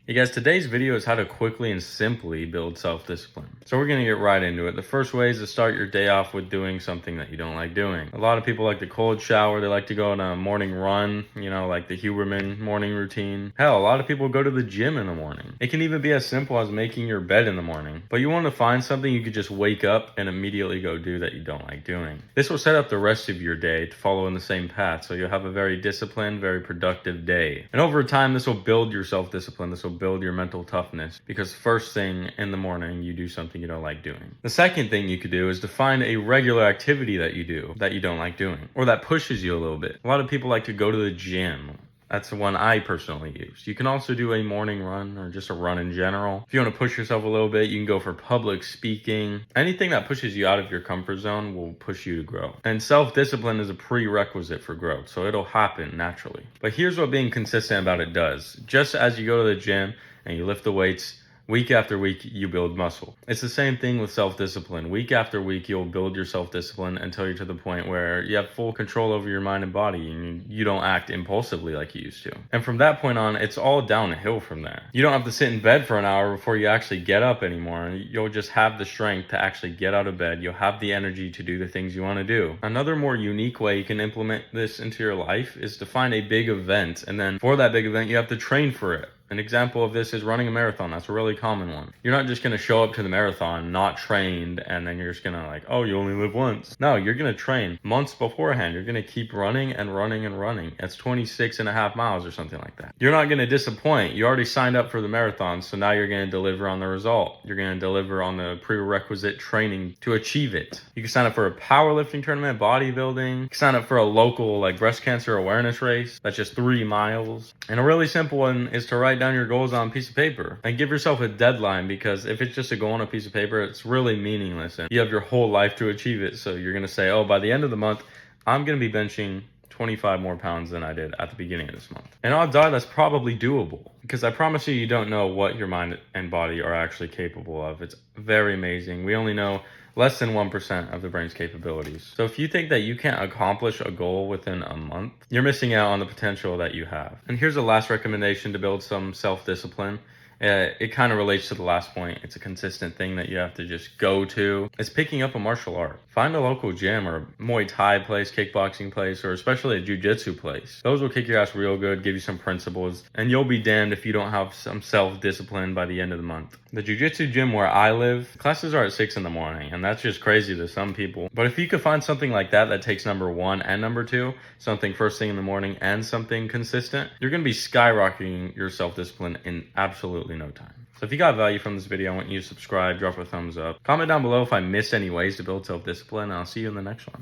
Hey guys, today's video is how to quickly and simply build self-discipline. So we're going to get right into it. The first way is to start your day off with doing something that you don't like doing. A lot of people like the cold shower. They like to go on a morning run, like the Huberman morning routine. Hell, a lot of people go to the gym in the morning. It can even be as simple as making your bed in the morning. But you want to find something you could just wake up and immediately go do that you don't like doing. This will set up the rest of your day to follow in the same path. So you'll have a very disciplined, very productive day. And over time, this will build your self-discipline. This will build your mental toughness because first thing in the morning you do something you don't like doing. The second thing you could do is to find a regular activity that you do that you don't like doing or that pushes you a little bit. A lot of people like to go to the gym. That's the one I personally use. You can also do a morning run or just a run in general. If you want to push yourself a little bit, you can go for public speaking. Anything that pushes you out of your comfort zone will push you to grow. And self-discipline is a prerequisite for growth, so it'll happen naturally. But here's what being consistent about it does. Just as you go to the gym and you lift the weights, week after week, you build muscle. It's the same thing with self-discipline. Week after week, you'll build your self-discipline until you're to the point where you have full control over your mind and body and you don't act impulsively like you used to. And from that point on, it's all downhill from there. You don't have to sit in bed for an hour before you actually get up anymore. You'll just have the strength to actually get out of bed. You'll have the energy to do the things you want to do. Another more unique way you can implement this into your life is to find a big event. And then for that big event, you have to train for it. An example of this is running a marathon. That's a really common one. You're not just going to show up to the marathon not trained and then you're just going to oh, you only live once. No, you're going to train months beforehand. You're going to keep running and running and running. It's 26.5 miles or something like that. You're not going to disappoint. You already signed up for the marathon, so now you're going to deliver on the result. You're going to deliver on the prerequisite training to achieve it. You can sign up for a powerlifting tournament, bodybuilding. You can sign up for a local breast cancer awareness race. That's just 3 miles. And a really simple one is to write down your goals on a piece of paper and give yourself a deadline, because if it's just a goal on a piece of paper, it's really meaningless and you have your whole life to achieve it. So you're going to say, oh, by the end of the month, I'm going to be benching 25 more pounds than I did at the beginning of this month. And odds are that's probably doable, because I promise you don't know what your mind and body are actually capable of. It's very amazing. We only know less than 1% of the brain's capabilities. So if you think that you can't accomplish a goal within a month, you're missing out on the potential that you have. And here's a last recommendation to build some self-discipline. It kind of relates to the last point. It's a consistent thing that you have to just go to. It's picking up a martial art. Find a local gym or Muay Thai place, kickboxing place, or especially a jiu-jitsu place. Those will kick your ass real good, give you some principles, and you'll be damned if you don't have some self-discipline by the end of the month. The jiu-jitsu gym where I live, classes are at 6 in the morning, and that's just crazy to some people. But if you could find something like that takes number 1 and number 2, something first thing in the morning and something consistent, you're going to be skyrocketing your self-discipline in absolutely no time. So if you got value from this video, I want you to subscribe, drop a thumbs up. Comment down below if I missed any ways to build self-discipline, and I'll see you in the next one.